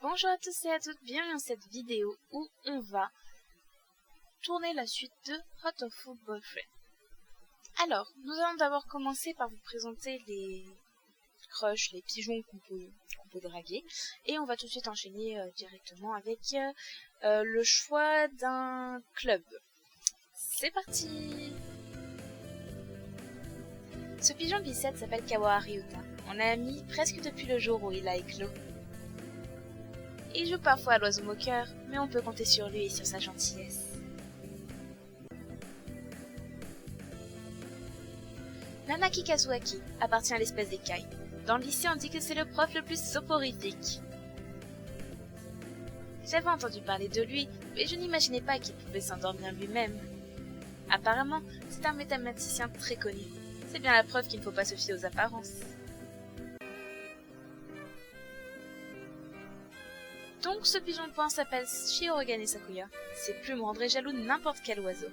Bonjour à tous et à toutes, bienvenue dans cette vidéo où on va tourner la suite de Hot of Boyfriend. Alors, nous allons d'abord commencer par vous présenter les crushs, les pigeons qu'on peut draguer, et on va tout de suite enchaîner directement avec le choix d'un club. C'est parti! Ce pigeon bicêtre s'appelle Kawahari Yuta. On l'a mis presque depuis le jour où il a éclos. Il joue parfois à l'oiseau moqueur, mais on peut compter sur lui et sur sa gentillesse. Nanaki Kazuaki appartient à l'espèce d'écaille. Dans le lycée, on dit que c'est le prof le plus soporifique. J'avais entendu parler de lui, mais je n'imaginais pas qu'il pouvait s'endormir lui-même. Apparemment, c'est un mathématicien très connu. C'est bien la preuve qu'il ne faut pas se fier aux apparences. Donc ce pigeon point s'appelle Shirogane Sakuya. Ses plumes rendraient jaloux n'importe quel oiseau.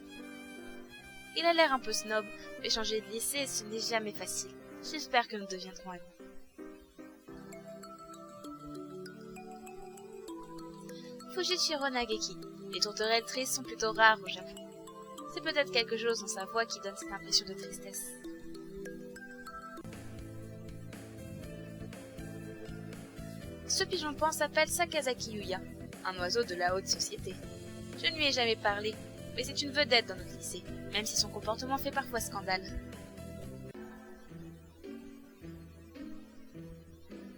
Il a l'air un peu snob, mais changer de lycée, ce n'est jamais facile. J'espère que nous deviendrons amis. Fujichiro Nageki. Les tourterelles tristes sont plutôt rares au Japon. C'est peut-être quelque chose dans sa voix qui donne cette impression de tristesse. Ce pigeon point s'appelle Sakazaki Yuya, un oiseau de la haute société. Je ne lui ai jamais parlé, mais c'est une vedette dans notre lycée, même si son comportement fait parfois scandale.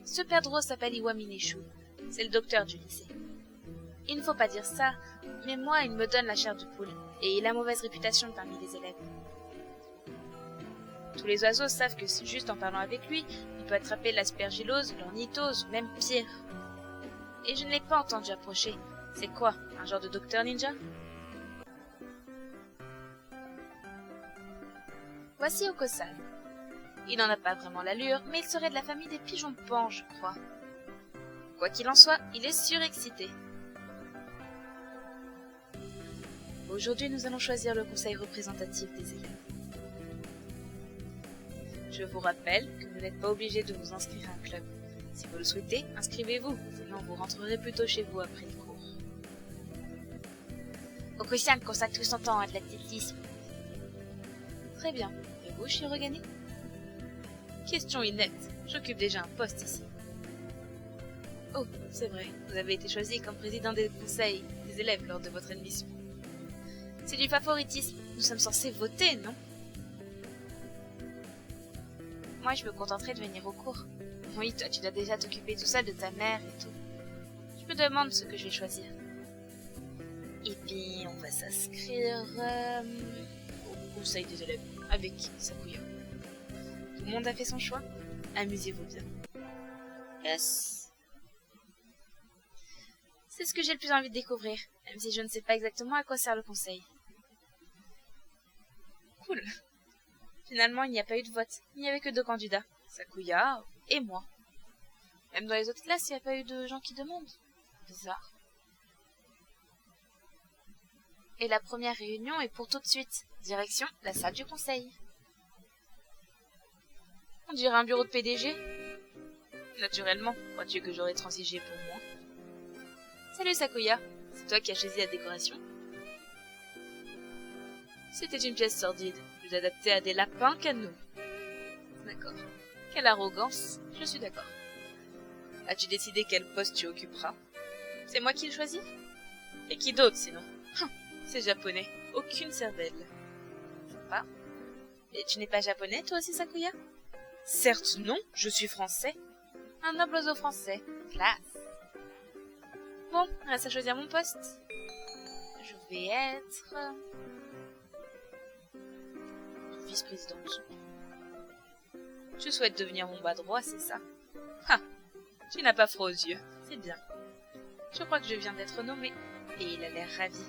Ce perdreau s'appelle Iwami Neshu, c'est le docteur du lycée. Il ne faut pas dire ça, mais moi il me donne la chair de poule, et il a mauvaise réputation parmi les élèves. Tous les oiseaux savent que c'est juste en parlant avec lui, il peut attraper l'aspergillose, l'ornithose, ou même pire. Et je ne l'ai pas entendu approcher. C'est quoi, un genre de docteur ninja? Voici Okosan. Il n'en a pas vraiment l'allure, mais il serait de la famille des pigeons pans, je crois. Quoi qu'il en soit, il est surexcité. Aujourd'hui, nous allons choisir le conseil représentatif des élèves. Je vous rappelle que vous n'êtes pas obligé de vous inscrire à un club. Si vous le souhaitez, inscrivez-vous, sinon vous rentrerez plutôt chez vous après les cours. Okosan consacre tout son temps à de l'athlétisme. Très bien. Et vous, Shirogane? Question inepte. J'occupe déjà un poste ici. Oh, c'est vrai. Vous avez été choisi comme président des conseils des élèves lors de votre admission. C'est du favoritisme. Nous sommes censés voter, non? Moi, je me contenterai de venir au cours. Oui, toi, tu dois déjà t'occuper tout ça de ta mère et tout. Je me demande ce que je vais choisir. Et puis, on va s'inscrire au conseil des élèves avec Sakuya. Tout le monde a fait son choix? Amusez-vous bien. Yes. C'est ce que j'ai le plus envie de découvrir, même si je ne sais pas exactement à quoi sert le conseil. Cool. Finalement, il n'y a pas eu de vote. Il n'y avait que 2 candidats, Sakuya et moi. Même dans les autres classes, il n'y a pas eu de gens qui demandent. Bizarre. Et la première réunion est pour tout de suite. Direction la salle du conseil. On dirait un bureau de PDG. Naturellement, crois-tu que j'aurais transigé pour moi? Salut Sakuya, c'est toi qui as choisi la décoration? C'était une pièce sordide, plus adaptée à des lapins qu'à nous. D'accord. Quelle arrogance, je suis d'accord. As-tu décidé quel poste tu occuperas? C'est moi qui le choisis? Et qui d'autre sinon? C'est japonais, aucune cervelle. Sympa. Et tu n'es pas japonais toi aussi Sakuya? Certes non, je suis français. Un noble oiseau français, classe. Bon, reste à choisir mon poste. Je vais être... vice-présidente. Tu souhaites devenir mon bras droit, c'est ça? Ah, tu n'as pas froid aux yeux, c'est bien. Je crois que je viens d'être nommée, et il a l'air ravi.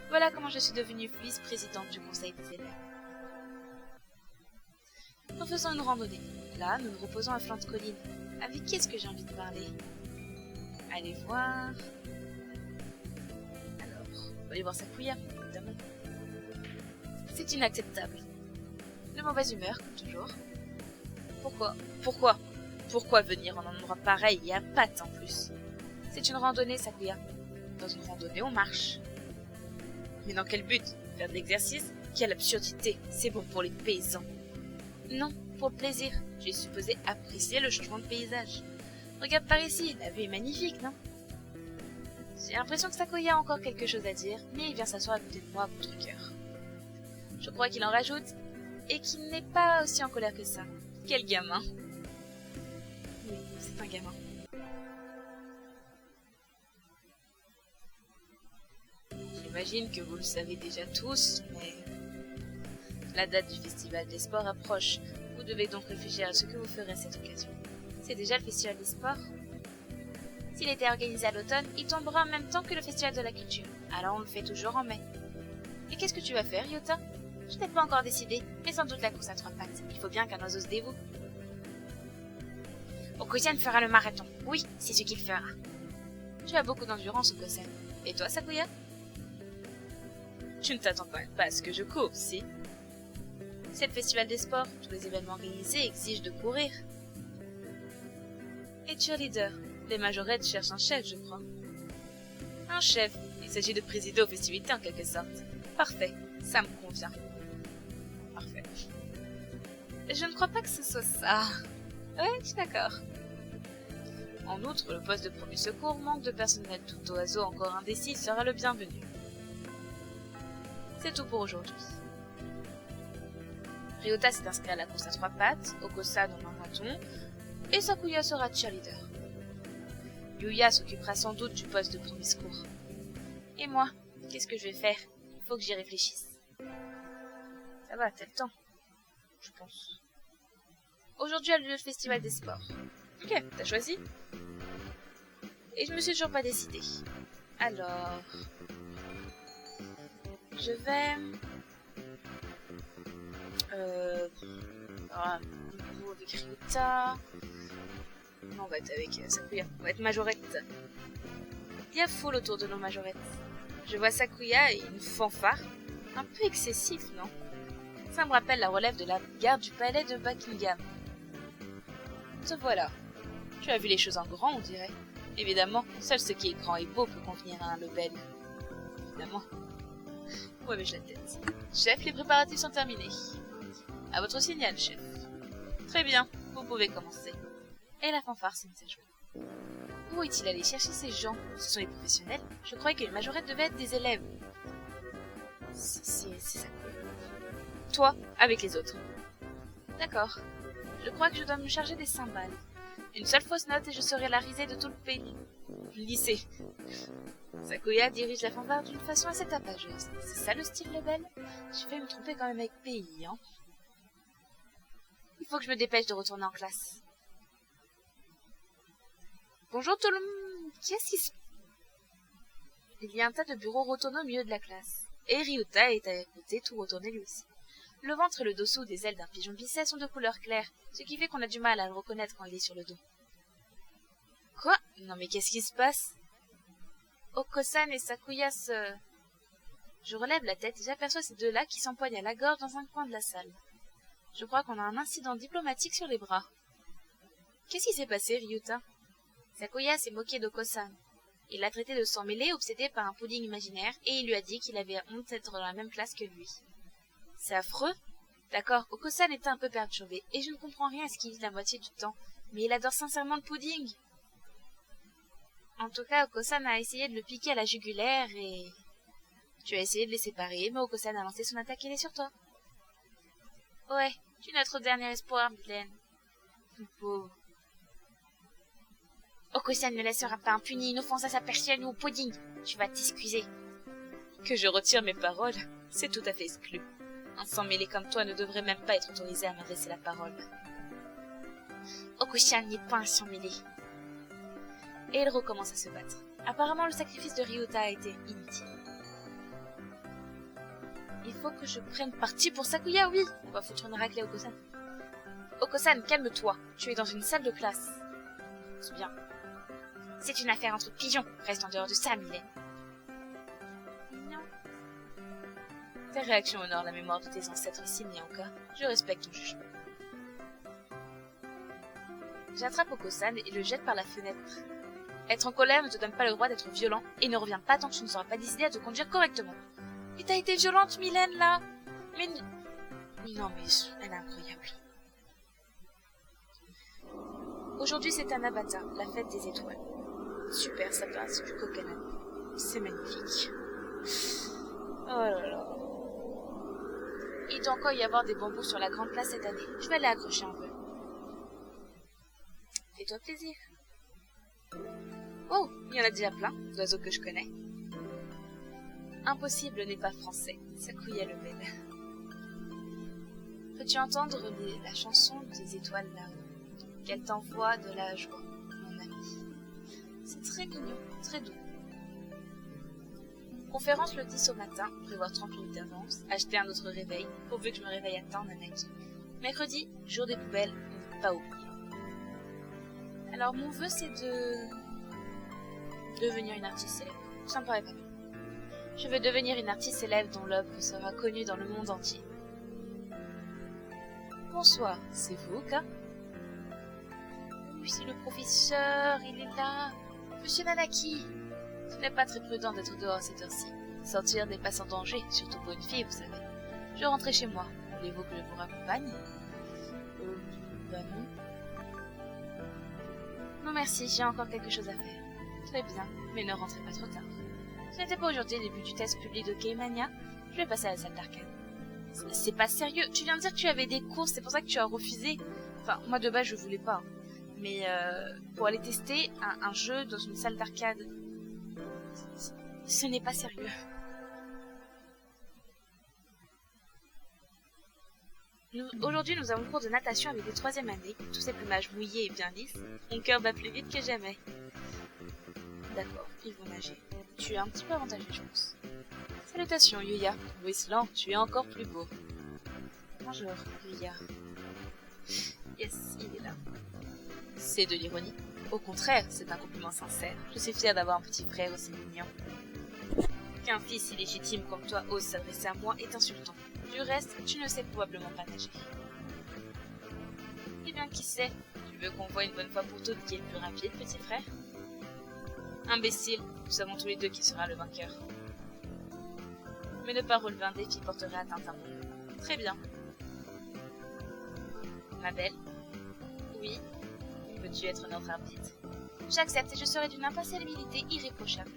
Voilà comment je suis devenue vice-présidente du conseil des élèves. Nous faisons une randonnée. Là, nous nous reposons à flanc de colline. Avec qui est-ce que j'ai envie de parler? Allez voir... Alors, on va aller voir Sakuya, évidemment. C'est inacceptable. De mauvaise humeur, comme toujours. Pourquoi venir en un endroit pareil et à pattes en plus? C'est une randonnée, Sakuya. Dans une randonnée, on marche. Mais dans quel but? Faire de l'exercice? Quelle absurdité! C'est bon pour les paysans. Non, pour le plaisir. J'ai supposé apprécier le changement de paysage. Regarde par ici, la vue est magnifique, non? J'ai l'impression que Sakuya a encore quelque chose à dire, mais il vient s'asseoir à côté de moi contre cœur. Je crois qu'il en rajoute, et qu'il n'est pas aussi en colère que ça. Quel gamin! Oui, c'est un gamin. J'imagine que vous le savez déjà tous, mais... La date du Festival des Sports approche. Vous devez donc réfléchir à ce que vous ferez à cette occasion. C'est déjà le Festival des Sports? S'il était organisé à l'automne, il tombera en même temps que le Festival de la Culture. Alors on le fait toujours en mai. Et qu'est-ce que tu vas faire, Ryota? Je n'ai pas encore décidé, mais sans doute la course à 3 pattes. Il faut bien qu'un oiseau se dévoue. Okusan fera le marathon. Oui, c'est ce qu'il fera. Tu as beaucoup d'endurance, Okusan. Et toi, Sakuya? Tu ne t'attends quand même pas à ce que je cours, si? C'est le Festival des Sports. Tous les événements organisés exigent de courir. Et cheerleader? Les majorettes cherchent un chef, je crois. Un chef. Il s'agit de présider aux festivités en quelque sorte. Parfait, ça me convient. Parfait. Je ne crois pas que ce soit ça. Ouais, je suis d'accord. En outre, le poste de premier secours manque de personnel. Tout oiseau encore indécis sera le bienvenu. C'est tout pour aujourd'hui. Ryota s'est inscrit à la course à 3 pattes, Okusan au marathon, et Sakuya sera cheerleader. Yuya s'occupera sans doute du poste de premier secours. Et moi, qu'est-ce que je vais faire? Il faut que j'y réfléchisse. Ça va, t'as le temps, je pense. Aujourd'hui a lieu le Festival des Sports. Ok, t'as choisi? Et je me suis toujours pas décidée. Alors... Je vais... avec Ryota... Non, on va être avec Sakuya. On va être majorette. Il y a foule autour de nos majorettes. Je vois Sakuya et une fanfare. Un peu excessif, non? Ça me rappelle la relève de la garde du palais de Buckingham. Te voilà. Tu as vu les choses en grand, on dirait. Évidemment, seul ce qui est grand et beau peut convenir à un Lebel. Évidemment. Ouais, mais j'ai la tête. Chef, les préparatifs sont terminés. À votre signal, chef. Très bien, vous pouvez commencer. Et la fanfare s'est mise à jouer. Où est-il allé chercher ces gens? Ce sont les professionnels. Je croyais que les majorettes devaient être des élèves. C'est ça. Toi, avec les autres. D'accord. Je crois que je dois me charger des cymbales. Une seule fausse note et je serai la risée de tout le pays. Lycée. Sakuya dirige la fanfare d'une façon assez tapageuse. C'est ça le style Lebel? J'ai failli me tromper quand même avec pays, hein. Il faut que je me dépêche de retourner en classe. Bonjour tout le monde. Qu'est-ce qui se... Il y a un tas de bureaux rotonnés au milieu de la classe. Et Ryota est à côté, tout retourné lui aussi. Le ventre et le dessous des ailes d'un pigeon bisset sont de couleur claire, ce qui fait qu'on a du mal à le reconnaître quand il est sur le dos. Quoi? Non mais qu'est-ce qui se passe? Okusan et Sakuya se... Je relève la tête et j'aperçois ces deux-là qui s'empoignent à la gorge dans un coin de la salle. Je crois qu'on a un incident diplomatique sur les bras. Qu'est-ce qui s'est passé, Ryota? Sakuya s'est moqué d'Okusan. Il l'a traité de sang mêlé, obsédé par un pudding imaginaire, et il lui a dit qu'il avait honte d'être dans la même classe que lui. C'est affreux? D'accord, Okusan était un peu perturbé, et je ne comprends rien à ce qu'il dit la moitié du temps, mais il adore sincèrement le pudding. En tout cas, Okusan a essayé de le piquer à la jugulaire, et... Tu as essayé de les séparer, mais Okusan a lancé son attaque et il est sur toi. Ouais, tu es notre dernier espoir, Mylène. Pauvre. Okusan ne laissera pas impuni une offense à sa personne ou au pudding. Tu vas t'excuser. Que je retire mes paroles, c'est tout à fait exclu. Un sang mêlé comme toi ne devrait même pas être autorisé à m'adresser la parole. Okusan n'est pas un sang mêlé. Et il recommence à se battre. Apparemment, le sacrifice de Ryota a été inutile. Il faut que je prenne parti pour Sakuya, oui. On va foutre une raclée à Okusan. Okusan, calme-toi. Tu es dans une salle de classe. C'est bien. C'est une affaire entre pigeons. Reste en dehors de ça, Mylène. Non. Tes réactions honorent la mémoire de tes ancêtres ici, Nyanka. Je respecte ton jugement. J'attrape Okusan et le jette par la fenêtre. Être en colère ne te donne pas le droit d'être violent et ne revient pas tant que tu ne seras pas décidé à te conduire correctement. Mais t'as été violente, Mylène, là. Mais non, mais elle est incroyable. Aujourd'hui, c'est Anabata, la fête des étoiles. Super, ça passe, du coconut. C'est magnifique. Oh là là. Il doit encore y avoir des bambous sur la grande place cette année. Je vais aller accrocher un peu. Fais-toi plaisir. Oh, il y en a déjà plein, d'oiseaux que je connais. Impossible n'est pas français, Sakuya le bel. Peux-tu entendre la chanson des étoiles là, qu'elle t'envoie de la joie, mon ami. C'est très mignon, très doux. Conférence le 10 au matin, prévoir 30 minutes d'avance, acheter un autre réveil, pourvu que je me réveille à temps, Nanaki. Mercredi, jour des poubelles, pas oublié. Alors mon vœu c'est de devenir une artiste célèbre. Ça me paraît pas mal. Je veux devenir une artiste célèbre dont l'œuvre sera connue dans le monde entier. Bonsoir, c'est vous, Oka? Oui, c'est le professeur, il est là. Monsieur Nanaki, ce n'est pas très prudent d'être dehors à cette heure-ci. Sortir n'est pas sans danger, surtout pour une fille, vous savez. Je rentrerai chez moi. Voulez-vous que je vous raccompagne? Non. Non merci, j'ai encore quelque chose à faire. Très bien, mais ne rentrez pas trop tard. Ce n'était pas aujourd'hui le début du test public de K-Mania. Je vais passer à la salle d'arcade. C'est pas sérieux, tu viens de dire que tu avais des cours, c'est pour ça que tu as refusé. Enfin, moi de base je voulais pas. Mais pour aller tester un jeu dans une salle d'arcade, ce n'est pas sérieux. Aujourd'hui, nous avons cours de natation avec des 3e années. Tous ces plumages mouillés et bien lisses. Mon cœur bat plus vite que jamais. D'accord, ils vont nager. Tu es un petit peu avantagé, je pense. Salutations, Yuya. Wislan, tu es encore plus beau. Bonjour, Yuya. Yes, il est là. C'est de l'ironie. Au contraire, c'est un compliment sincère. Je suis fière d'avoir un petit frère aussi mignon. Qu'un fils illégitime comme toi ose s'adresser à moi est insultant. Du reste, tu ne sais probablement pas nager. Eh bien, qui sait? Tu veux qu'on voie une bonne fois pour toutes qui est le plus rapide, petit frère? Imbécile, nous savons tous les deux qui sera le vainqueur. Mais ne pas relever un défi porterait atteinte à mon nom. Très bien. Ma belle? Oui? Peux-tu être notre arbitre? J'accepte et je serai d'une impartialité irréprochable.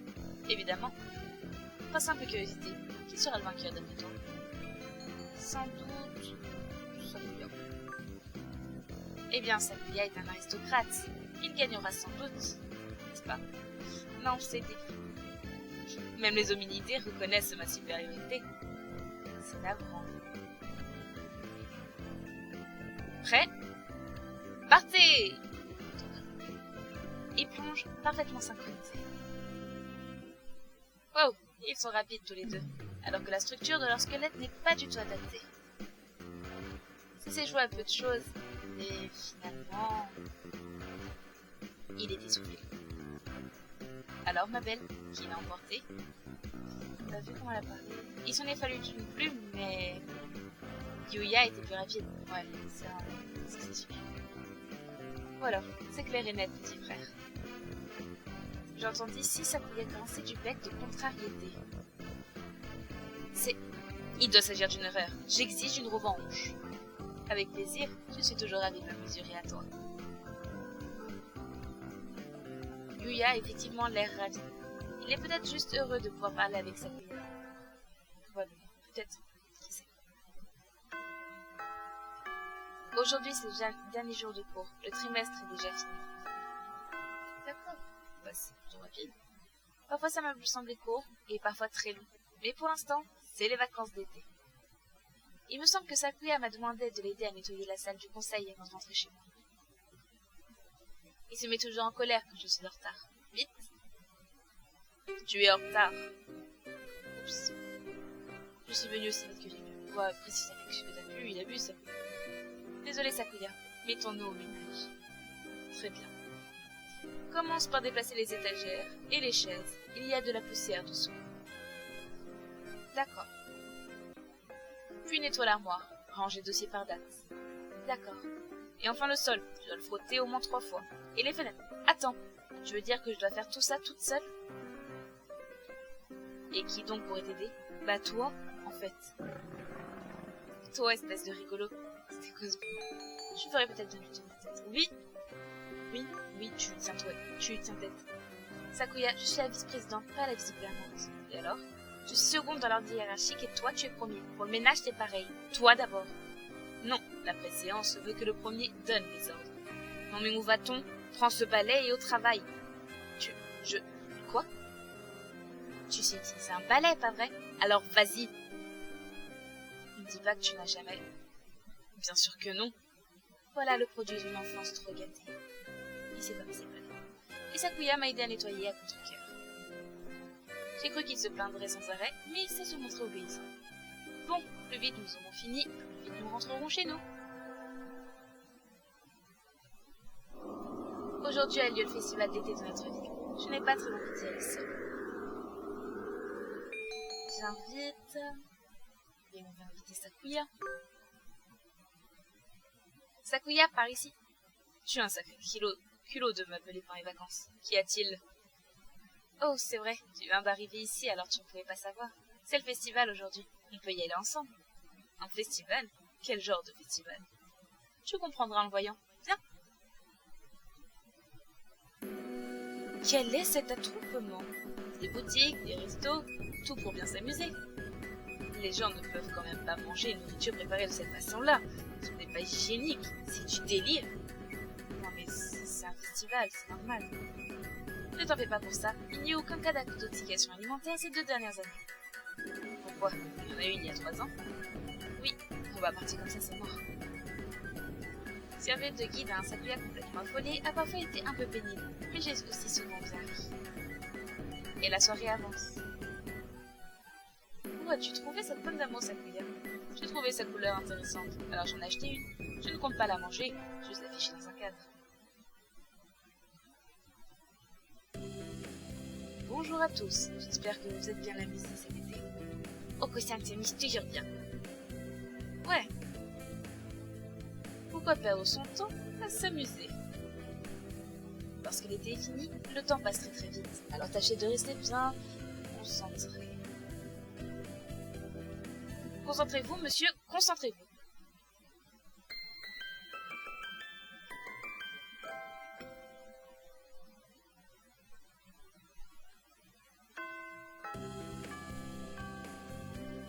Évidemment. Par simple curiosité, qui sera le vainqueur d'après toi? Sans doute... Sakuya. Eh bien, Sakuya est un aristocrate. Il gagnera sans doute, n'est-ce pas? Non, c'est écrit. Même les hominidés reconnaissent ma supériorité. C'est navrant. Prêt? Partez! Et plonge parfaitement synchronisés. Wow, ils sont rapides tous les deux, alors que la structure de leur squelette n'est pas du tout adaptée. Ça s'est joué à peu de choses, mais finalement... Il est essoufflé. Alors, ma belle, qui l'a emporté? T'as vu comment elle a parlé? Il s'en est fallu d'une plume, mais... Yuya était plus rapide. Ouais, ça c'est sûr. Voilà, c'est clair et net, petit frère. J'entendis si Sakuya grincer du bec de contrariété. Il doit s'agir d'une erreur. J'exige une revanche. Avec plaisir, je suis toujours ravie de me mesurer à toi. Yuya a effectivement l'air ravi. Il est peut-être juste heureux de pouvoir parler avec Sakuya. Probablement. Peut-être. Qui sait. Aujourd'hui, c'est le dernier jour de cours. Le trimestre est déjà fini. D'accord. Bah, c'est plutôt rapide. Parfois, ça m'a semblé court et parfois très long. Mais pour l'instant, c'est les vacances d'été. Il me semble que Sakuya m'a demandé de l'aider à nettoyer la salle du conseil avant de rentrer chez moi. Il se met toujours en colère quand je suis en retard. Vite! Tu es en retard. Oups. Je suis venue aussi vite que j'ai pu. Vois préciser avec ce que t'as pu, il abuse. Désolé Sakuya, mettons-nous au ménage. Très bien. Commence par déplacer les étagères et les chaises. Il y a de la poussière dessous. D'accord. Puis nettoie l'armoire. Range les dossiers par date. D'accord. Et enfin le sol. Tu dois le frotter au moins 3 fois. Et les fenêtres. Attends. Tu veux dire que je dois faire tout ça toute seule? Et qui donc pourrait t'aider? Bah toi, en fait. Toi, espèce de rigolo. C'était cause. Je ferais peut-être bien du tour de tête. Oui, tu tiens tête. Sakuya, je suis la vice-présidente, pas la vice-gouvernante. Et alors? Je suis seconde dans l'ordre hiérarchique et toi, tu es premier. Pour le ménage, t'es pareil. Toi d'abord. Non, la préséance veut que le premier donne les ordres. Non mais où va-t-on? Prends ce balai et au travail. Quoi? Tu sais utiliser un balai, pas vrai? Alors vas-y. Ne me dis pas que tu n'as jamais... Bien sûr que non. Voilà le produit d'une enfance trop gâtée. Et c'est comme c'est pas. Et Sakuya m'a aidé à nettoyer à contre-cœur. J'ai cru qu'il se plaindrait sans arrêt, mais il sait se montrer obéissant. Bon, plus vite nous aurons fini, plus vite nous rentrerons chez nous. Aujourd'hui a lieu le festival d'été de notre ville. Je n'ai pas très envie d'y aller seule. J'invite... Et on va inviter Sakuya. Sakuya, par ici. Tu as un sacré culot de m'appeler pour les vacances. Qu'y a-t-il? Oh, c'est vrai, tu viens d'arriver ici, alors tu ne pouvais pas savoir. C'est le festival aujourd'hui. On peut y aller ensemble. Un festival? Quel genre de festival? Tu comprendras en le voyant. Viens. Quel est cet attroupement? Des boutiques, des restos, tout pour bien s'amuser. Les gens ne peuvent quand même pas manger une nourriture préparée de cette façon-là. Ce n'est pas hygiénique, c'est du délire. Non mais c'est un festival, c'est normal. Ne t'en fais pas pour ça, il n'y a aucun cas d'intoxication alimentaire ces 2 dernières années. Pourquoi? Il y en a eu il y a 3 ans. Oui, on va partir comme ça, c'est mort. Servir de guide à un Sakuya complètement affolé a parfois été un peu pénible, mais j'ai aussi souvent bien ri. Et la soirée avance. Où as-tu trouvé cette pomme d'amour, Sakuya? J'ai trouvé sa couleur intéressante, alors j'en ai acheté une. Je ne compte pas la manger, juste l'afficher dans un cadre. Bonjour à tous, j'espère que vous êtes bien amusés cet été. Oko-san s'amuse toujours bien. Ouais. Pourquoi perdre son temps à s'amuser? Lorsque l'été est fini, le temps passe très très vite, alors tâchez de rester bien concentré. Concentrez-vous, monsieur, concentrez-vous.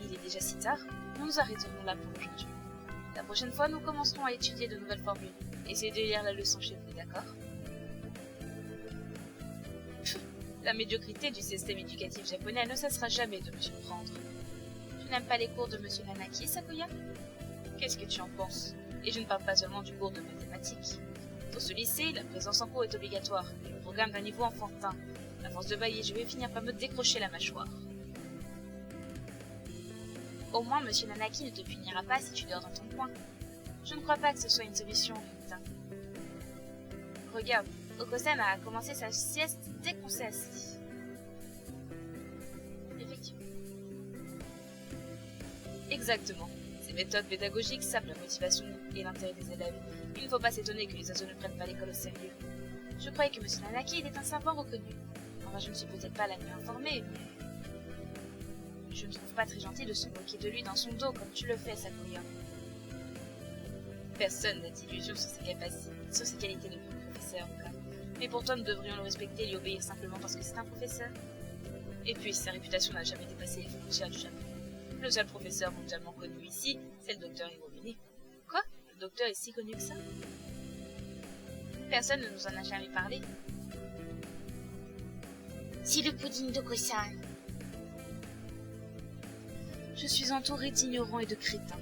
Il est déjà si tard, nous nous arrêterons là pour aujourd'hui. La prochaine fois, nous commencerons à étudier de nouvelles formules. Essayez de lire la leçon chez vous, d'accord? La médiocrité du système éducatif japonais ne cessera jamais de me surprendre. Tu n'aimes pas les cours de Monsieur Nanaki, Sakuya? Qu'est-ce que tu en penses? Et je ne parle pas seulement du cours de mathématiques. Dans ce lycée, la présence en cours est obligatoire, et le programme d'un niveau enfantin. À force de bailler, je vais finir par me décrocher la mâchoire. Au moins, Monsieur Nanaki ne te punira pas si tu dors dans ton coin. Je ne crois pas que ce soit une solution, Ryuta. Regarde, Oko-san a commencé sa sieste dès qu'on s'est assis. Effectivement. Exactement. Ces méthodes pédagogiques sapent la motivation et l'intérêt des élèves. Il ne faut pas s'étonner que les oiseaux ne prennent pas l'école au sérieux. Je croyais que Monsieur Nanaki était un savant reconnu. Enfin, je ne suis peut-être pas la mieux informée, mais... Je ne trouve pas très gentil de se moquer de lui dans son dos comme tu le fais, Sakuya. Personne n'a d'illusion sur ses qualités de professeur, en cas. Mais pourtant, nous devrions le respecter et lui obéir simplement parce que c'est un professeur. Et puis, sa réputation n'a jamais dépassé les frontières du Japon. Le seul professeur mondialement connu ici, c'est le docteur Hiromine. Quoi? Le docteur est si connu que ça? Personne ne nous en a jamais parlé. C'est le pudding d'Oko-san. Je suis entourée d'ignorants et de crétins.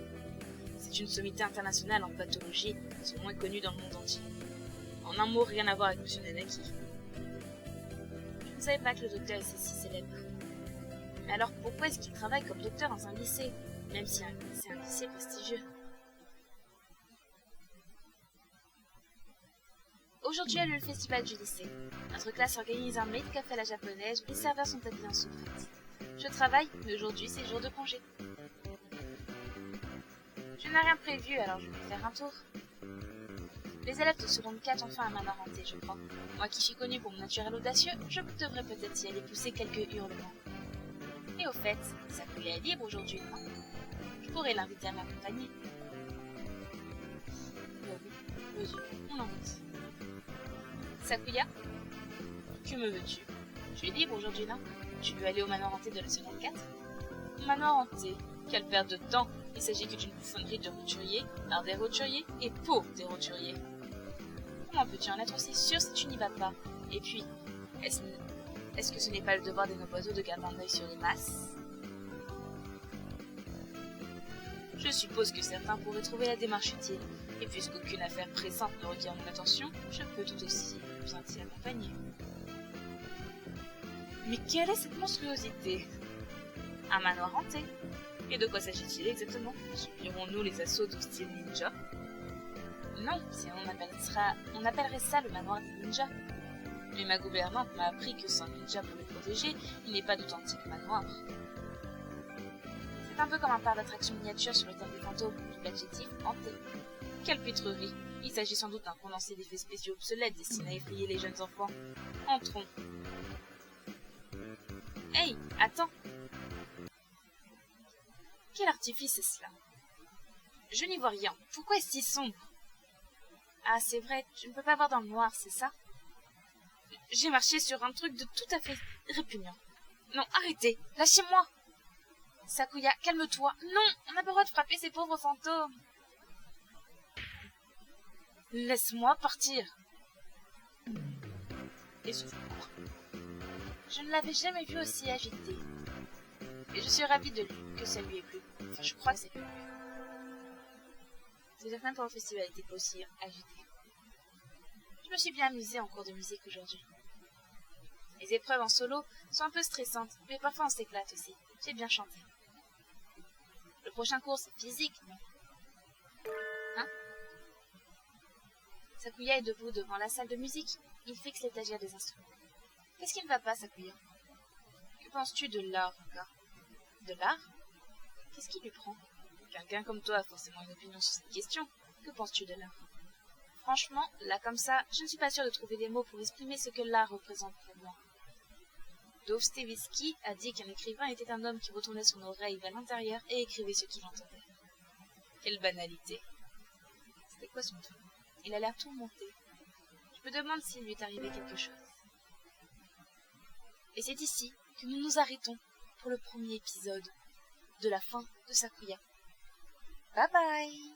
C'est une sommité internationale en pathologie, son nom est connu dans le monde entier. En un mot, rien à voir avec M. Nanaki. Je ne savais pas que le docteur était si célèbre. Mais alors pourquoi est-ce qu'il travaille comme docteur dans un lycée, même si c'est un lycée prestigieux? Aujourd'hui a lieu le festival du lycée. Notre classe organise un maid café à la japonaise où les serveurs sont habillés en soubrette. Je travaille, mais aujourd'hui c'est jour de congé. Je n'ai rien prévu, alors je vais faire un tour. Les Les élèves de seconde 4 ont fait un manoir hanté, je crois. Moi qui suis connue pour mon naturel audacieux, je devrais peut-être y aller pousser quelques hurlements. Et au fait, Sakuya est libre aujourd'hui, non? Je pourrais l'inviter à m'accompagner. Oui, on l'invite. Sakuya, que me veux-tu? Tu es libre aujourd'hui, non? Tu veux aller au manoir hanté de la seconde 4? Manoir hanté? Quelle perte de temps! Il s'agit que d'une bouffonnerie de roturier, par des roturiers et pour des roturiers. Comment peux-tu en être aussi sûr si tu n'y vas pas? Et puis, est-ce que ce n'est pas le devoir des nos oiseaux de garder un œil sur les masses? Je suppose que certains pourraient trouver la démarche utile, et puisqu'aucune affaire pressante ne requiert mon attention, je peux tout aussi bien t'y accompagner. Mais quelle est cette monstruosité? Un manoir hanté. Et de quoi s'agit-il exactement? Subirons-nous les assauts de style ninja? Non, sinon on appellerait ça le manoir des ninjas. Mais ma gouvernante m'a appris que sans ninja pour le protéger, il n'est pas d'authentique manoir. C'est un peu comme un parc d'attraction miniature sur le thème des fantômes, du l'adjectif hanté. Quelle pitrerie! Il s'agit sans doute d'un condensé d'effets spéciaux obsolètes destiné à effrayer les jeunes enfants. Entrons. Hey, attends! Quel artifice est cela? Je n'y vois rien. Pourquoi est-ce si sombre? Ah, c'est vrai, tu ne peux pas voir dans le noir, c'est ça? J'ai marché sur un truc de tout à fait répugnant. Non, arrêtez! Lâchez-moi! Sakuya, calme-toi! Non! On n'a pas le droit de frapper ces pauvres fantômes! Laisse-moi partir! Essouffle-moi. Je ne l'avais jamais vu aussi agité. Et je suis ravie de lui, que ça lui ait plu. Enfin, je crois que ça lui a plu. C'est certain pour le festival n'était pas aussi agité. Je me suis bien amusée en cours de musique aujourd'hui. Les épreuves en solo sont un peu stressantes, mais parfois on s'éclate aussi. J'ai bien chanté. Le prochain cours, c'est physique, non? Hein? Sakuya est debout devant la salle de musique. Il fixe l'étagère des instruments. Qu'est-ce qui ne va pas, Sakuya? Que penses-tu de l'art, encore? De l'art? Qu'est-ce qui lui prend? Quelqu'un comme toi a forcément une opinion sur cette question. Que penses-tu de l'art? Franchement, là comme ça, je ne suis pas sûre de trouver des mots pour exprimer ce que l'art représente pour moi. Dostoïevski a dit qu'un écrivain était un homme qui retournait son oreille vers l'intérieur et écrivait ce qu'il entendait. Quelle banalité! C'était quoi son ton? Il a l'air tourmenté. Je me demande s'il lui est arrivé quelque chose. Et c'est ici que nous nous arrêtons pour le premier épisode de la fin de Sakuya. Bye bye!